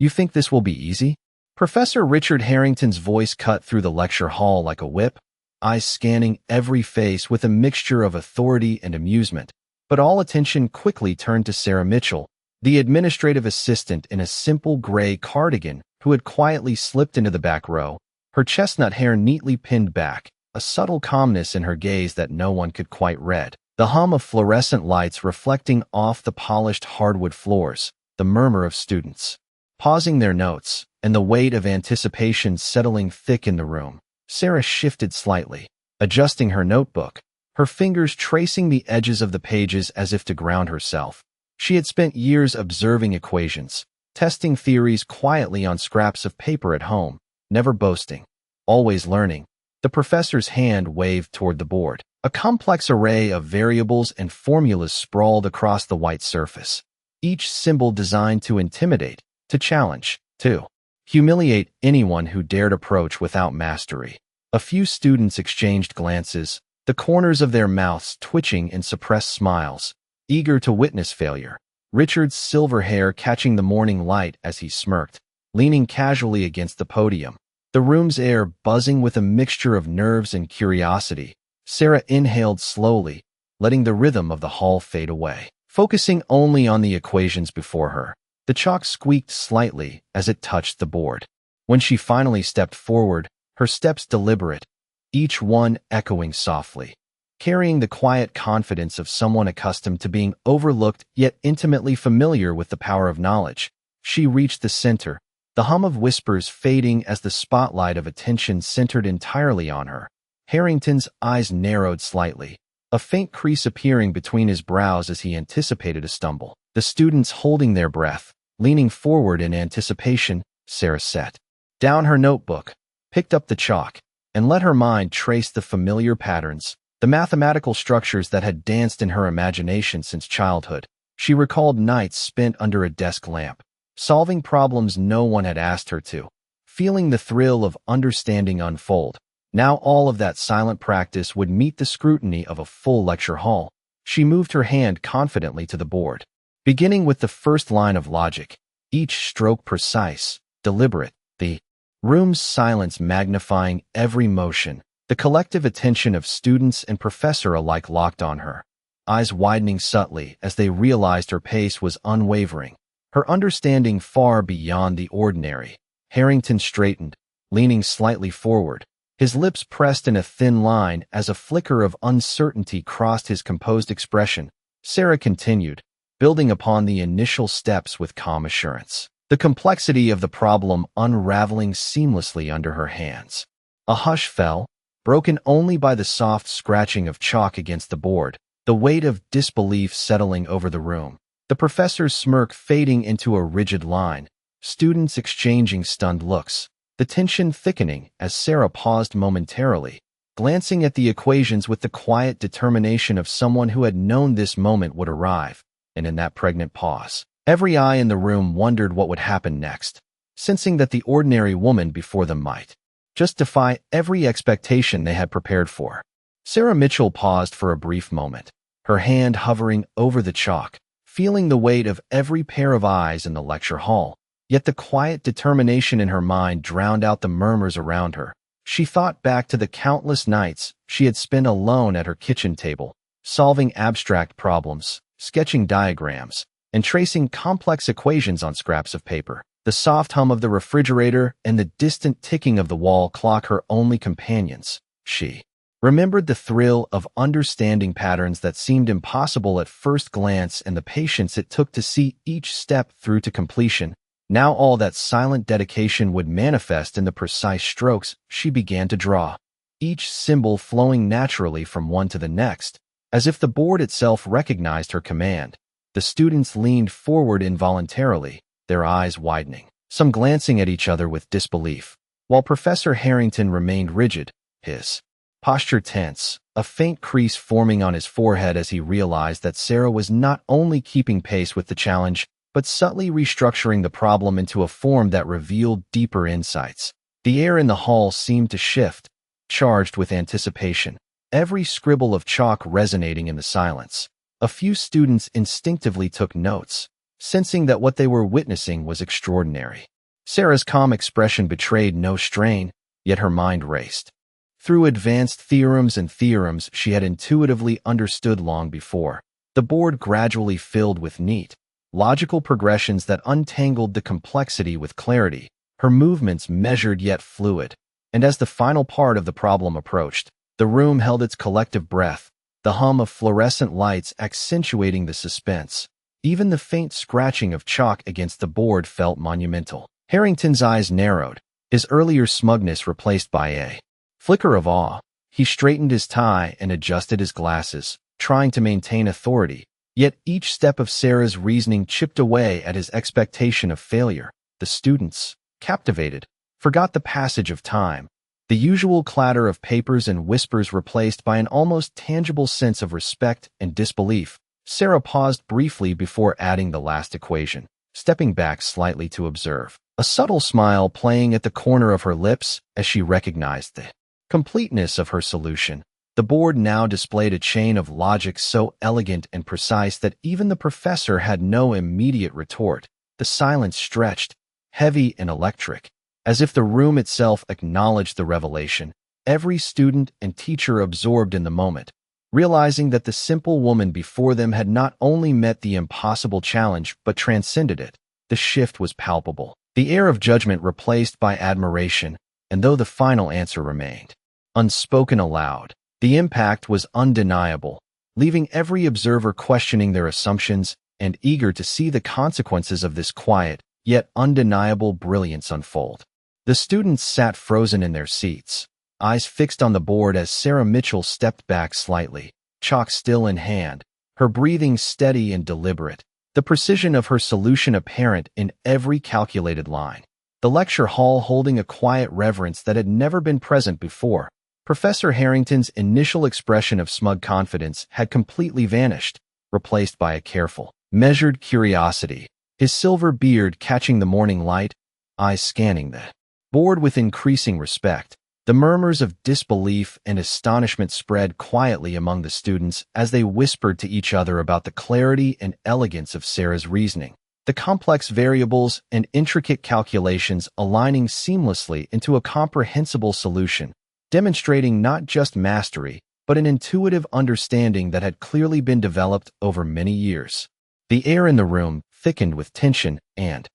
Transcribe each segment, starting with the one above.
You think this will be easy? Professor Richard Harrington's voice cut through the lecture hall like a whip, eyes scanning every face with a mixture of authority and amusement. But all attention quickly turned to Sarah Mitchell, the administrative assistant in a simple gray cardigan who had quietly slipped into the back row, her chestnut hair neatly pinned back, a subtle calmness in her gaze that no one could quite read. The hum of fluorescent lights reflecting off the polished hardwood floors, the murmur of students pausing their notes, and the weight of anticipation settling thick in the room. Sarah shifted slightly, adjusting her notebook, her fingers tracing the edges of the pages as if to ground herself. She had spent years observing equations, testing theories quietly on scraps of paper at home, never boasting, always learning. The professor's hand waved toward the board. A complex array of variables and formulas sprawled across the white surface, each symbol designed to intimidate, to challenge, to humiliate anyone who dared approach without mastery. A few students exchanged glances, the corners of their mouths twitching in suppressed smiles, eager to witness failure. Richard's silver hair catching the morning light as he smirked, leaning casually against the podium. The room's air buzzing with a mixture of nerves and curiosity. Sarah inhaled slowly, letting the rhythm of the hall fade away. Focusing only on the equations before her, the chalk squeaked slightly as it touched the board. When she finally stepped forward, her steps deliberate, each one echoing softly, carrying the quiet confidence of someone accustomed to being overlooked yet intimately familiar with the power of knowledge. She reached the center, the hum of whispers fading as the spotlight of attention centered entirely on her. Harrington's eyes narrowed slightly, a faint crease appearing between his brows as he anticipated a stumble. The students holding their breath, leaning forward in anticipation. Sarah set down her notebook, picked up the chalk, and let her mind trace the familiar patterns, the mathematical structures that had danced in her imagination since childhood. She recalled nights spent under a desk lamp, solving problems no one had asked her to, feeling the thrill of understanding unfold. Now all of that silent practice would meet the scrutiny of a full lecture hall. She moved her hand confidently to the board, beginning with the first line of logic, each stroke precise, deliberate, the room's silence magnifying every motion. The collective attention of students and professor alike locked on her, eyes widening subtly as they realized her pace was unwavering, her understanding far beyond the ordinary. Harrington straightened, leaning slightly forward, his lips pressed in a thin line as a flicker of uncertainty crossed his composed expression. Sarah continued, building upon the initial steps with calm assurance, the complexity of the problem unraveling seamlessly under her hands. A hush fell, broken only by the soft scratching of chalk against the board, the weight of disbelief settling over the room. The professor's smirk fading into a rigid line, students exchanging stunned looks, the tension thickening as Sarah paused momentarily, glancing at the equations with the quiet determination of someone who had known this moment would arrive. And in that pregnant pause, every eye in the room wondered what would happen next, sensing that the ordinary woman before them might just defy every expectation they had prepared for. Sarah Mitchell paused for a brief moment, her hand hovering over the chalk, feeling the weight of every pair of eyes in the lecture hall. Yet the quiet determination in her mind drowned out the murmurs around her. She thought back to the countless nights she had spent alone at her kitchen table, solving abstract problems, sketching diagrams, and tracing complex equations on scraps of paper. The soft hum of the refrigerator and the distant ticking of the wall clock her only companions. She remembered the thrill of understanding patterns that seemed impossible at first glance and the patience it took to see each step through to completion. Now all that silent dedication would manifest in the precise strokes she began to draw, each symbol flowing naturally from one to the next, as if the board itself recognized her command. The students leaned forward involuntarily, their eyes widening, some glancing at each other with disbelief, while Professor Harrington remained rigid, his posture tense, a faint crease forming on his forehead as he realized that Sarah was not only keeping pace with the challenge, but subtly restructuring the problem into a form that revealed deeper insights. The air in the hall seemed to shift, charged with anticipation, every scribble of chalk resonating in the silence. A few students instinctively took notes, sensing that what they were witnessing was extraordinary. Sarah's calm expression betrayed no strain, yet her mind raced. Through advanced theorems she had intuitively understood long before, the board gradually filled with neat, logical progressions that untangled the complexity with clarity, her movements measured yet fluid. And as the final part of the problem approached, the room held its collective breath, the hum of fluorescent lights accentuating the suspense. Even the faint scratching of chalk against the board felt monumental. Harrington's eyes narrowed, his earlier smugness replaced by a flicker of awe. He straightened his tie and adjusted his glasses, trying to maintain authority. Yet each step of Sarah's reasoning chipped away at his expectation of failure. The students, captivated, forgot the passage of time. The usual clatter of papers and whispers replaced by an almost tangible sense of respect and disbelief. Sarah paused briefly before adding the last equation, stepping back slightly to observe, a subtle smile playing at the corner of her lips as she recognized the completeness of her solution. The board now displayed a chain of logic so elegant and precise that even the professor had no immediate retort. The silence stretched, heavy and electric, as if the room itself acknowledged the revelation. Every student and teacher absorbed in the moment, realizing that the simple woman before them had not only met the impossible challenge but transcended it. The shift was palpable, the air of judgment replaced by admiration, and though the final answer remained unspoken aloud, the impact was undeniable, leaving every observer questioning their assumptions and eager to see the consequences of this quiet, yet undeniable brilliance unfold. The students sat frozen in their seats, eyes fixed on the board as Sarah Mitchell stepped back slightly, chalk still in hand, her breathing steady and deliberate, the precision of her solution apparent in every calculated line. The lecture hall holding a quiet reverence that had never been present before. Professor Harrington's initial expression of smug confidence had completely vanished, replaced by a careful, measured curiosity, his silver beard catching the morning light, eyes scanning the board with increasing respect. The murmurs of disbelief and astonishment spread quietly among the students as they whispered to each other about the clarity and elegance of Sarah's reasoning, the complex variables and intricate calculations aligning seamlessly into a comprehensible solution, demonstrating not just mastery, but an intuitive understanding that had clearly been developed over many years. The air in the room thickened with tension and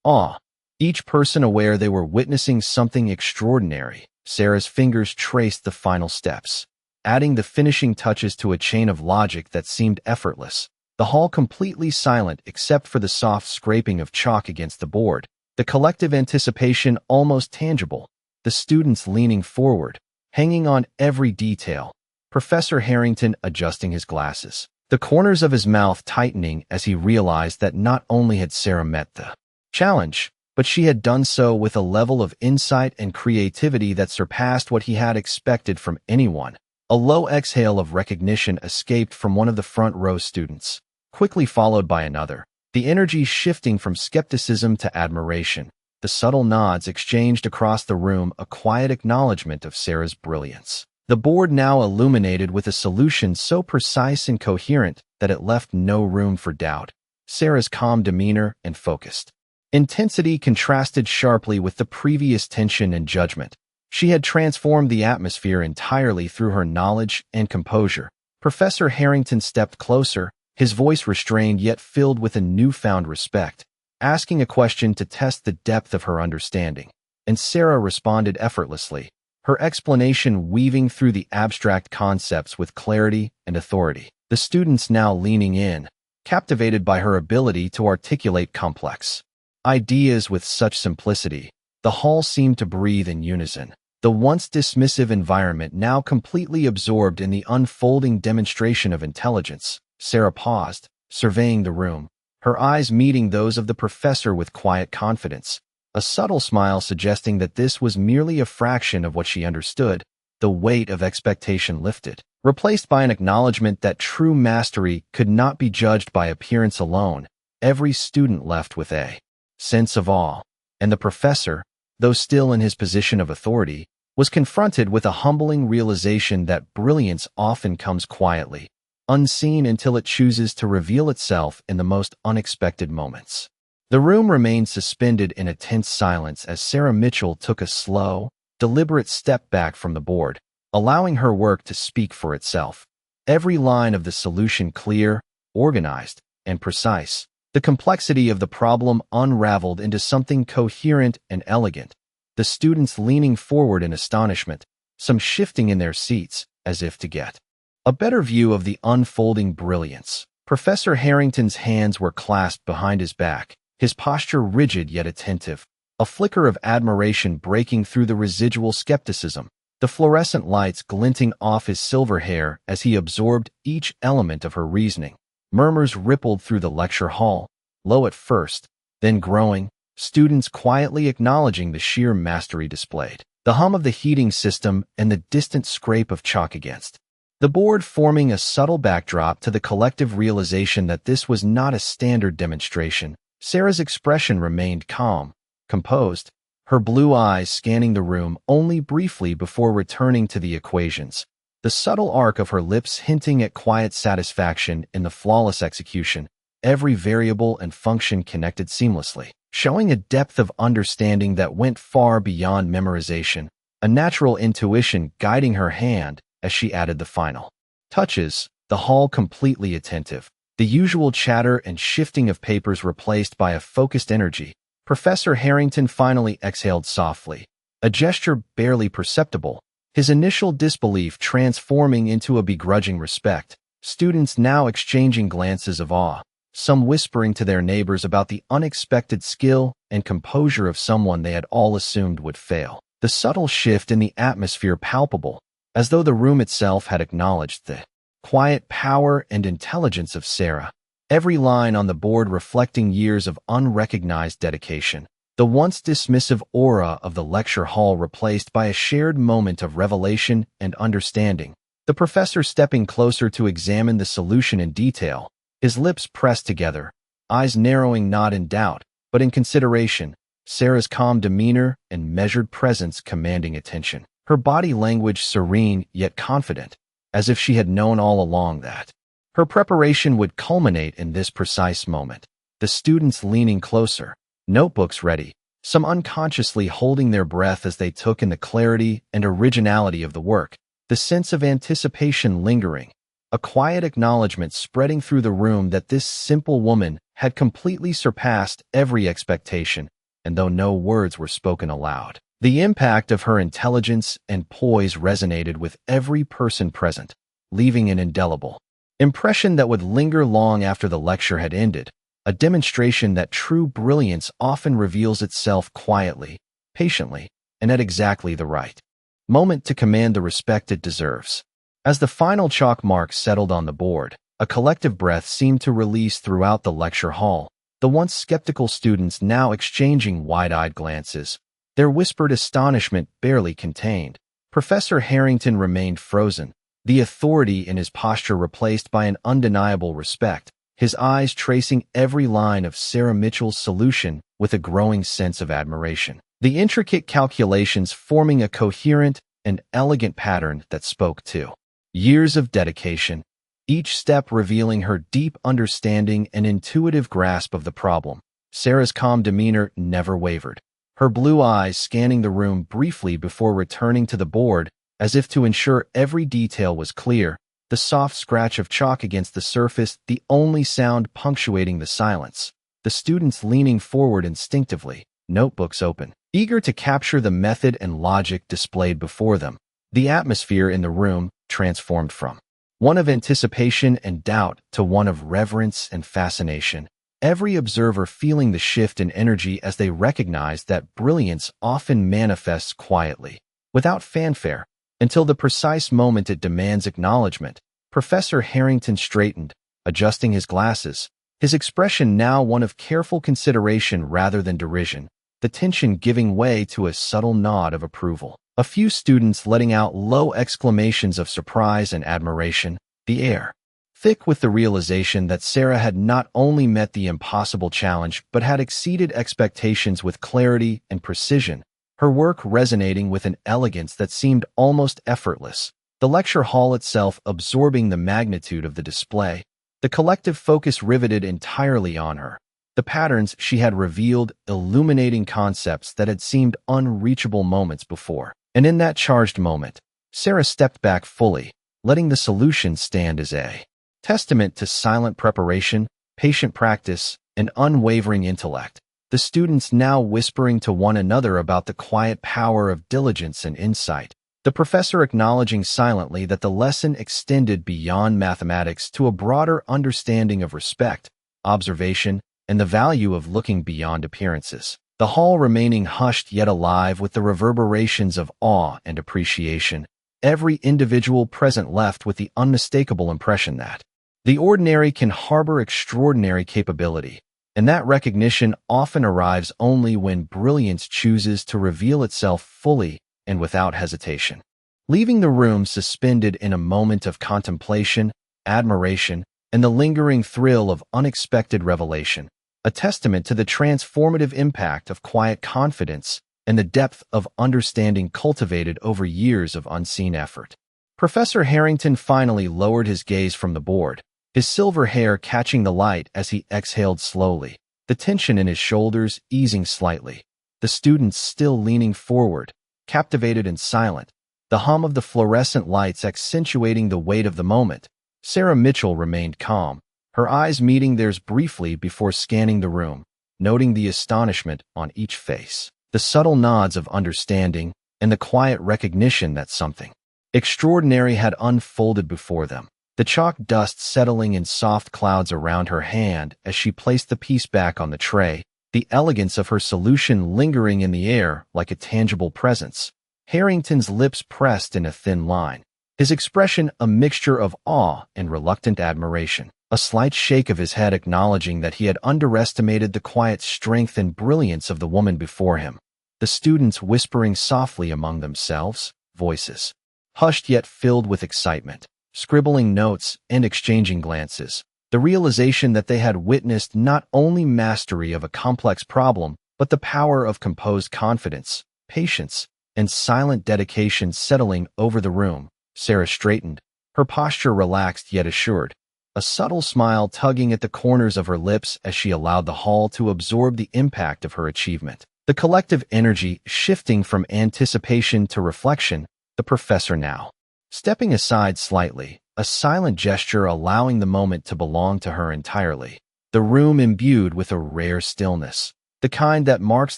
awe, each person aware they were witnessing something extraordinary. Sarah's fingers traced the final steps, adding the finishing touches to a chain of logic that seemed effortless. The hall completely silent except for the soft scraping of chalk against the board, the collective anticipation almost tangible, the students leaning forward, hanging on every detail, Professor Harrington adjusting his glasses, the corners of his mouth tightening as he realized that not only had Sarah met the challenge, but she had done so with a level of insight and creativity that surpassed what he had expected from anyone. A low exhale of recognition escaped from one of the front row students, quickly followed by another, the energy shifting from skepticism to admiration. The subtle nods exchanged across the room, a quiet acknowledgement of Sarah's brilliance. The board now illuminated with a solution so precise and coherent that it left no room for doubt. Sarah's calm demeanor and focused intensity contrasted sharply with the previous tension and judgment. She had transformed the atmosphere entirely through her knowledge and composure. Professor Harrington stepped closer, his voice restrained yet filled with a newfound respect, asking a question to test the depth of her understanding. And Sarah responded effortlessly, her explanation weaving through the abstract concepts with clarity and authority. The students now leaning in, captivated by her ability to articulate complex ideas with such simplicity. The hall seemed to breathe in unison, the once dismissive environment now completely absorbed in the unfolding demonstration of intelligence. Sarah paused, surveying the room, her eyes meeting those of the professor with quiet confidence, a subtle smile suggesting that this was merely a fraction of what she understood. The weight of expectation lifted, replaced by an acknowledgement that true mastery could not be judged by appearance alone. Every student left with a sense of awe, and the professor, though still in his position of authority, was confronted with a humbling realization that brilliance often comes quietly, unseen until it chooses to reveal itself in the most unexpected moments. The room remained suspended in a tense silence as Sarah Mitchell took a slow, deliberate step back from the board, allowing her work to speak for itself. Every line of the solution clear, organized, and precise. The complexity of the problem unraveled into something coherent and elegant. The students leaning forward in astonishment, some shifting in their seats, as if to get a better view of the unfolding brilliance. Professor Harrington's hands were clasped behind his back, his posture rigid yet attentive, a flicker of admiration breaking through the residual skepticism, the fluorescent lights glinting off his silver hair as he absorbed each element of her reasoning. Murmurs rippled through the lecture hall, low at first, then growing, students quietly acknowledging the sheer mastery displayed, the hum of the heating system and the distant scrape of chalk against the board forming a subtle backdrop to the collective realization that this was not a standard demonstration. Sarah's expression remained calm, composed, her blue eyes scanning the room only briefly before returning to the equations, the subtle arc of her lips hinting at quiet satisfaction in the flawless execution, every variable and function connected seamlessly, showing a depth of understanding that went far beyond memorization, a natural intuition guiding her hand as she added the final touches, the hall completely attentive, the usual chatter and shifting of papers replaced by a focused energy. Professor Harrington finally exhaled softly, a gesture barely perceptible, his initial disbelief transforming into a begrudging respect, students now exchanging glances of awe, some whispering to their neighbors about the unexpected skill and composure of someone they had all assumed would fail. The subtle shift in the atmosphere palpable, as though the room itself had acknowledged the quiet power and intelligence of Sarah, every line on the board reflecting years of unrecognized dedication, the once dismissive aura of the lecture hall replaced by a shared moment of revelation and understanding. The professor stepping closer to examine the solution in detail, his lips pressed together, eyes narrowing not in doubt, but in consideration, Sarah's calm demeanor and measured presence commanding attention, her body language serene yet confident, as if she had known all along that her preparation would culminate in this precise moment. The students leaning closer, notebooks ready, some unconsciously holding their breath as they took in the clarity and originality of the work, the sense of anticipation lingering, a quiet acknowledgement spreading through the room that this simple woman had completely surpassed every expectation, and though no words were spoken aloud, the impact of her intelligence and poise resonated with every person present, leaving an indelible impression that would linger long after the lecture had ended, a demonstration that true brilliance often reveals itself quietly, patiently, and at exactly the right moment to command the respect it deserves. As the final chalk marks settled on the board, a collective breath seemed to release throughout the lecture hall, the once skeptical students now exchanging wide-eyed glances, their whispered astonishment barely contained. Professor Harrington remained frozen, the authority in his posture replaced by an undeniable respect, his eyes tracing every line of Sarah Mitchell's solution with a growing sense of admiration, the intricate calculations forming a coherent and elegant pattern that spoke to years of dedication, each step revealing her deep understanding and intuitive grasp of the problem. Sarah's calm demeanor never wavered, her blue eyes scanning the room briefly before returning to the board, as if to ensure every detail was clear, the soft scratch of chalk against the surface the only sound punctuating the silence, the students leaning forward instinctively, notebooks open, eager to capture the method and logic displayed before them. The atmosphere in the room transformed from one of anticipation and doubt to one of reverence and fascination, every observer feeling the shift in energy as they recognized that brilliance often manifests quietly, without fanfare, until the precise moment it demands acknowledgement. Professor Harrington straightened, adjusting his glasses, his expression now one of careful consideration rather than derision, the tension giving way to a subtle nod of approval. A few students letting out low exclamations of surprise and admiration, the air thick with the realization that Sarah had not only met the impossible challenge but had exceeded expectations with clarity and precision, her work resonating with an elegance that seemed almost effortless, the lecture hall itself absorbing the magnitude of the display, the collective focus riveted entirely on her. The patterns she had revealed illuminating concepts that had seemed unreachable moments before. And in that charged moment, Sarah stepped back fully, letting the solution stand as a testament to silent preparation, patient practice, and unwavering intellect. The students now whispering to one another about the quiet power of diligence and insight. The professor acknowledging silently that the lesson extended beyond mathematics to a broader understanding of respect, observation, and the value of looking beyond appearances. The hall remaining hushed yet alive with the reverberations of awe and appreciation. Every individual present left with the unmistakable impression that the ordinary can harbor extraordinary capability, and that recognition often arrives only when brilliance chooses to reveal itself fully and without hesitation. Leaving the room suspended in a moment of contemplation, admiration, and the lingering thrill of unexpected revelation, a testament to the transformative impact of quiet confidence and the depth of understanding cultivated over years of unseen effort. Professor Harrington finally lowered his gaze from the board, his silver hair catching the light as he exhaled slowly, the tension in his shoulders easing slightly. The students still leaning forward, captivated and silent, the hum of the fluorescent lights accentuating the weight of the moment. Sarah Mitchell remained calm, her eyes meeting theirs briefly before scanning the room, noting the astonishment on each face, the subtle nods of understanding, and the quiet recognition that something extraordinary had unfolded before them. The chalk dust settling in soft clouds around her hand as she placed the piece back on the tray, the elegance of her solution lingering in the air like a tangible presence. Harrington's lips pressed in a thin line, his expression a mixture of awe and reluctant admiration, a slight shake of his head acknowledging that he had underestimated the quiet strength and brilliance of the woman before him. The students whispering softly among themselves, voices hushed yet filled with excitement, scribbling notes and exchanging glances, the realization that they had witnessed not only mastery of a complex problem, but the power of composed confidence, patience, and silent dedication settling over the room. Sarah straightened, her posture relaxed yet assured, a subtle smile tugging at the corners of her lips as she allowed the hall to absorb the impact of her achievement. The collective energy shifting from anticipation to reflection, the professor now stepping aside slightly, a silent gesture allowing the moment to belong to her entirely. The room imbued with a rare stillness, the kind that marks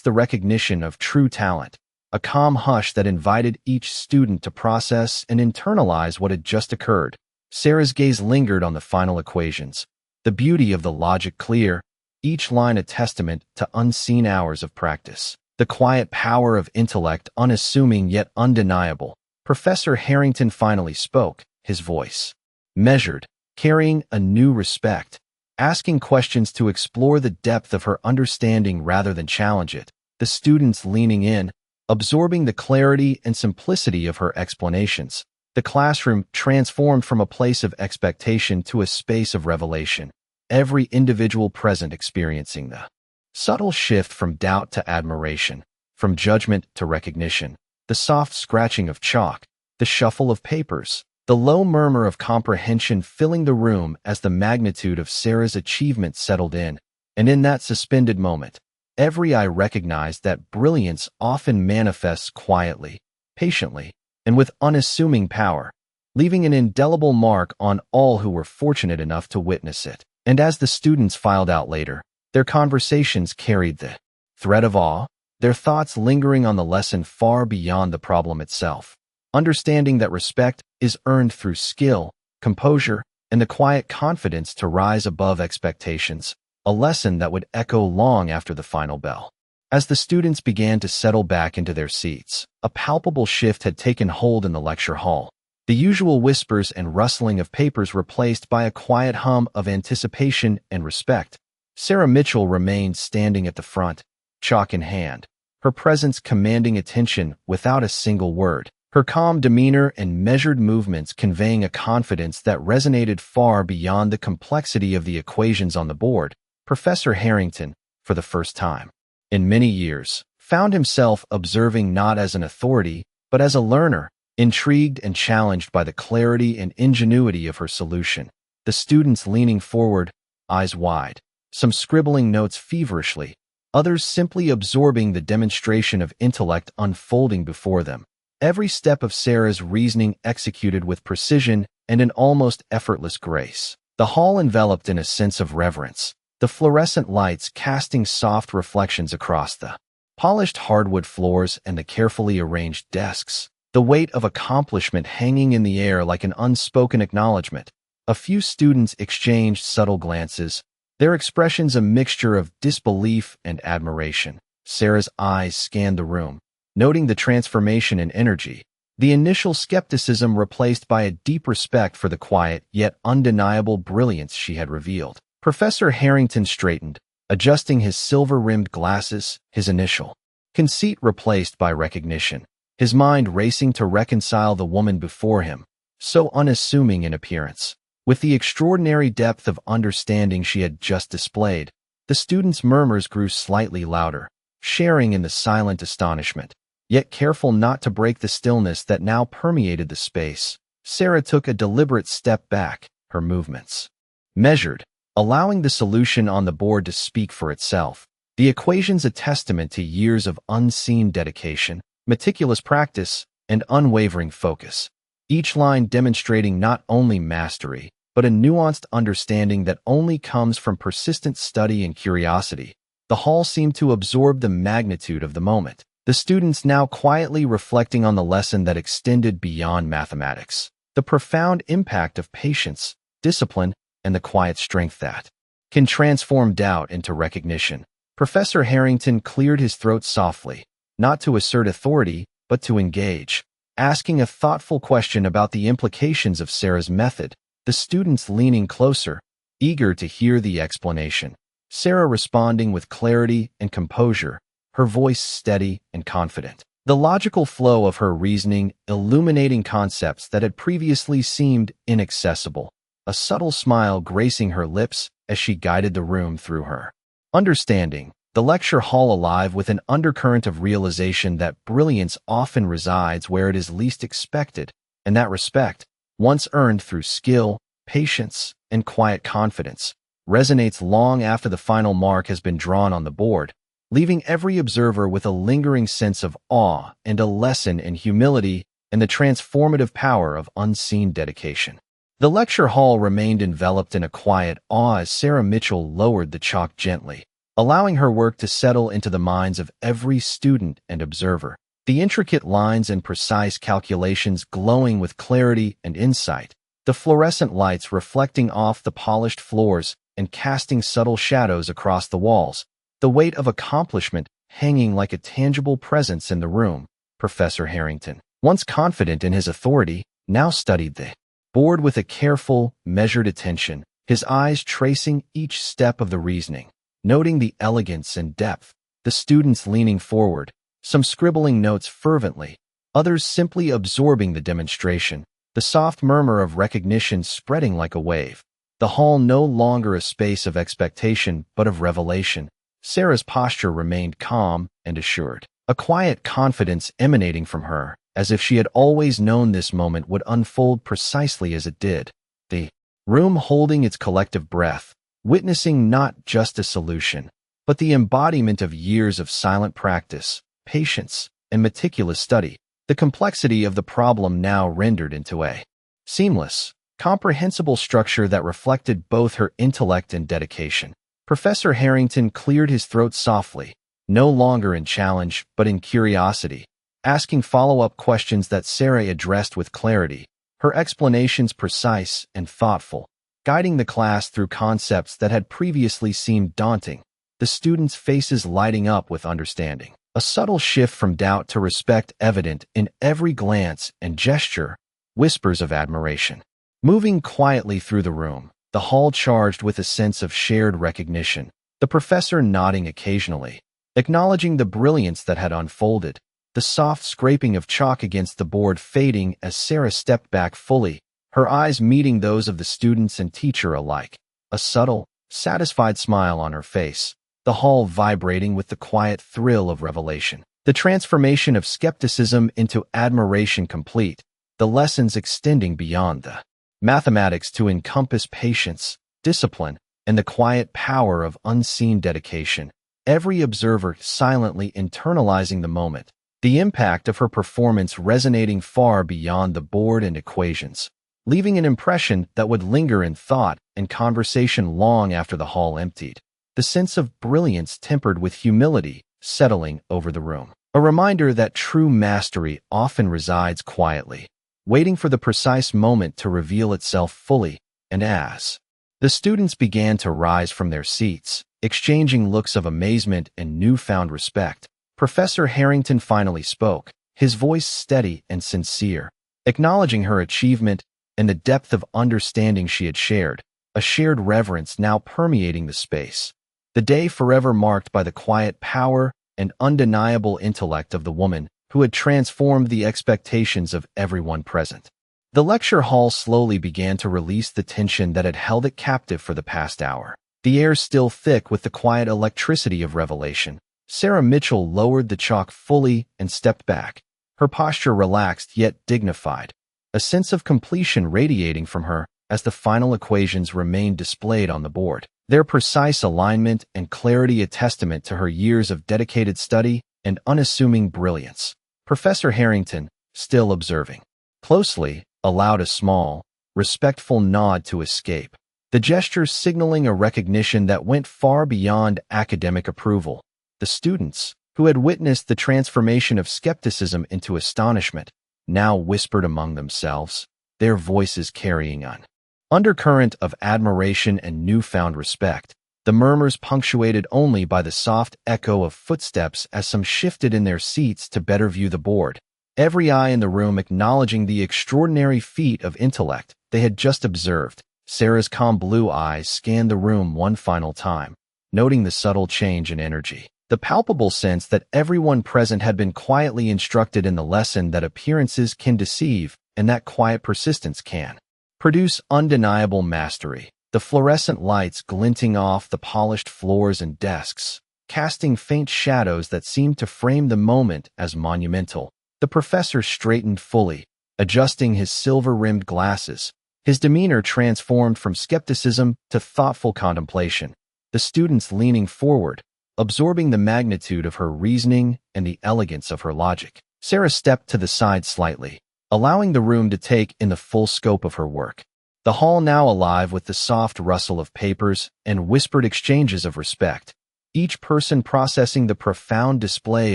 the recognition of true talent, a calm hush that invited each student to process and internalize what had just occurred. Sarah's gaze lingered on the final equations, the beauty of the logic clear, each line a testament to unseen hours of practice, the quiet power of intellect unassuming yet undeniable. Professor Harrington finally spoke, his voice measured, carrying a new respect, asking questions to explore the depth of her understanding rather than challenge it, the students leaning in, absorbing the clarity and simplicity of her explanations. The classroom transformed from a place of expectation to a space of revelation, every individual present experiencing the subtle shift from doubt to admiration, from judgment to recognition, the soft scratching of chalk, the shuffle of papers, the low murmur of comprehension filling the room as the magnitude of Sarah's achievement settled in. And in that suspended moment, every eye recognized that brilliance often manifests quietly, patiently, and with unassuming power, leaving an indelible mark on all who were fortunate enough to witness it. And as the students filed out later, their conversations carried the thread of awe, their thoughts lingering on the lesson far beyond the problem itself, understanding that respect is earned through skill, composure, and the quiet confidence to rise above expectations, a lesson that would echo long after the final bell. As the students began to settle back into their seats, a palpable shift had taken hold in the lecture hall, the usual whispers and rustling of papers replaced by a quiet hum of anticipation and respect. Sarah Mitchell remained standing at the front, chalk in hand, her presence commanding attention without a single word, her calm demeanor and measured movements conveying a confidence that resonated far beyond the complexity of the equations on the board. Professor Harrington, for the first time in many years, found himself observing not as an authority, but as a learner, intrigued and challenged by the clarity and ingenuity of her solution. The students leaning forward, eyes wide, some scribbling notes feverishly, others simply absorbing the demonstration of intellect unfolding before them. Every step of Sarah's reasoning executed with precision and an almost effortless grace. The hall enveloped in a sense of reverence, the fluorescent lights casting soft reflections across the polished hardwood floors and the carefully arranged desks, the weight of accomplishment hanging in the air like an unspoken acknowledgement. A few students exchanged subtle glances, their expressions a mixture of disbelief and admiration. Sarah's eyes scanned the room, noting the transformation in energy, the initial skepticism replaced by a deep respect for the quiet yet undeniable brilliance she had revealed. Professor Harrington straightened, adjusting his silver-rimmed glasses, his initial conceit replaced by recognition, his mind racing to reconcile the woman before him, so unassuming in appearance, with the extraordinary depth of understanding she had just displayed. The students' murmurs grew slightly louder, sharing in the silent astonishment. Yet careful not to break the stillness that now permeated the space, Sarah took a deliberate step back, her movements measured, allowing the solution on the board to speak for itself. The equation's a testament to years of unseen dedication, meticulous practice, and unwavering focus, each line demonstrating not only mastery, but a nuanced understanding that only comes from persistent study and curiosity. The hall seemed to absorb the magnitude of the moment, the students now quietly reflecting on the lesson that extended beyond mathematics, the profound impact of patience, discipline, and the quiet strength that can transform doubt into recognition. Professor Harrington cleared his throat softly, not to assert authority, but to engage, asking a thoughtful question about the implications of Sarah's method, the students leaning closer, eager to hear the explanation. Sarah responding with clarity and composure, her voice steady and confident. The logical flow of her reasoning illuminating concepts that had previously seemed inaccessible, a subtle smile gracing her lips as she guided the room through her understanding, the lecture hall alive with an undercurrent of realization that brilliance often resides where it is least expected, and that respect, once earned through skill, patience, and quiet confidence, resonates long after the final mark has been drawn on the board, leaving every observer with a lingering sense of awe and a lesson in humility and the transformative power of unseen dedication. The lecture hall remained enveloped in a quiet awe as Sarah Mitchell lowered the chalk gently, allowing her work to settle into the minds of every student and observer, the intricate lines and precise calculations glowing with clarity and insight, the fluorescent lights reflecting off the polished floors and casting subtle shadows across the walls, the weight of accomplishment hanging like a tangible presence in the room. Professor Harrington, once confident in his authority, now studied the board with a careful, measured attention, his eyes tracing each step of the reasoning, noting the elegance and depth, the students leaning forward, some scribbling notes fervently, others simply absorbing the demonstration, the soft murmur of recognition spreading like a wave. The hall no longer a space of expectation but of revelation. Sarah's posture remained calm and assured, a quiet confidence emanating from her, as if she had always known this moment would unfold precisely as it did. The room holding its collective breath, witnessing not just a solution, but the embodiment of years of silent practice, patience, and meticulous study, the complexity of the problem now rendered into a seamless, comprehensible structure that reflected both her intellect and dedication. Professor Harrington cleared his throat softly, no longer in challenge but in curiosity, asking follow-up questions that Sarah addressed with clarity, her explanations precise and thoughtful, guiding the class through concepts that had previously seemed daunting, the students' faces lighting up with understanding, a subtle shift from doubt to respect evident in every glance and gesture, whispers of admiration. Moving quietly through the room, the hall charged with a sense of shared recognition, the professor nodding occasionally, acknowledging the brilliance that had unfolded, the soft scraping of chalk against the board fading as Sarah stepped back fully, her eyes meeting those of the students and teacher alike, a subtle, satisfied smile on her face, the hall vibrating with the quiet thrill of revelation, the transformation of skepticism into admiration complete, the lessons extending beyond the mathematics to encompass patience, discipline, and the quiet power of unseen dedication, every observer silently internalizing the moment, the impact of her performance resonating far beyond the board and equations, leaving an impression that would linger in thought and conversation long after the hall emptied. The sense of brilliance tempered with humility settling over the room. A reminder that true mastery often resides quietly, waiting for the precise moment to reveal itself fully. And as the students began to rise from their seats, exchanging looks of amazement and newfound respect, Professor Harrington finally spoke, his voice steady and sincere, acknowledging her achievement and the depth of understanding she had shared, a shared reverence now permeating the space. The day forever marked by the quiet power and undeniable intellect of the woman who had transformed the expectations of everyone present. The lecture hall slowly began to release the tension that had held it captive for the past hour. The air still thick with the quiet electricity of revelation. Sarah Mitchell lowered the chalk fully and stepped back, her posture relaxed yet dignified, a sense of completion radiating from her as the final equations remained displayed on the board, their precise alignment and clarity a testament to her years of dedicated study and unassuming brilliance. Professor Harrington, still observing closely, allowed a small, respectful nod to escape, the gesture signaling a recognition that went far beyond academic approval. The students, who had witnessed the transformation of skepticism into astonishment, now whispered among themselves, their voices carrying an undercurrent of admiration and newfound respect, the murmurs punctuated only by the soft echo of footsteps as some shifted in their seats to better view the board, every eye in the room acknowledging the extraordinary feat of intellect they had just observed. Sarah's calm blue eyes scanned the room one final time, noting the subtle change in energy, the palpable sense that everyone present had been quietly instructed in the lesson that appearances can deceive and that quiet persistence can produce undeniable mastery. The fluorescent lights glinting off the polished floors and desks, casting faint shadows that seemed to frame the moment as monumental. The professor straightened fully, adjusting his silver-rimmed glasses, his demeanor transformed from skepticism to thoughtful contemplation, the students leaning forward, absorbing the magnitude of her reasoning and the elegance of her logic. Sarah stepped to the side slightly, allowing the room to take in the full scope of her work. The hall now alive with the soft rustle of papers and whispered exchanges of respect, each person processing the profound display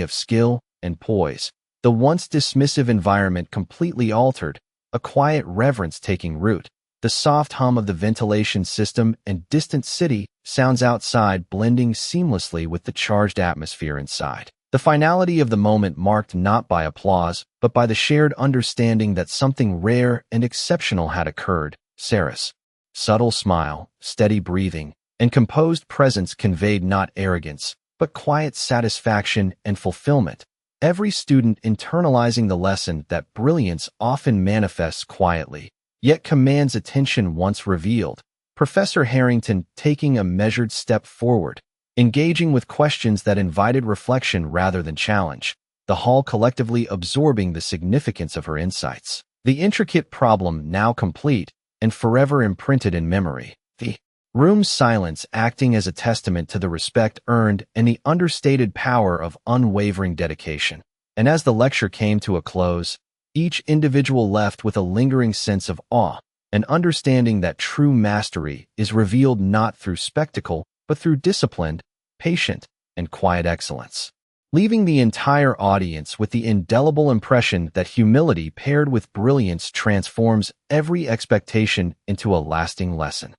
of skill and poise. The once dismissive environment completely altered, a quiet reverence taking root, the soft hum of the ventilation system and distant city sounds outside blending seamlessly with the charged atmosphere inside. The finality of the moment marked not by applause, but by the shared understanding that something rare and exceptional had occurred. Sarah's subtle smile, steady breathing, and composed presence conveyed not arrogance, but quiet satisfaction and fulfillment. Every student internalizing the lesson that brilliance often manifests quietly, yet commands attention once revealed. Professor Harrington taking a measured step forward, engaging with questions that invited reflection rather than challenge, the hall collectively absorbing the significance of her insights. The intricate problem now complete and forever imprinted in memory, the room's silence acting as a testament to the respect earned and the understated power of unwavering dedication. And as the lecture came to a close, each individual left with a lingering sense of awe, an understanding that true mastery is revealed not through spectacle, but through disciplined, patient, and quiet excellence, leaving the entire audience with the indelible impression that humility paired with brilliance transforms every expectation into a lasting lesson.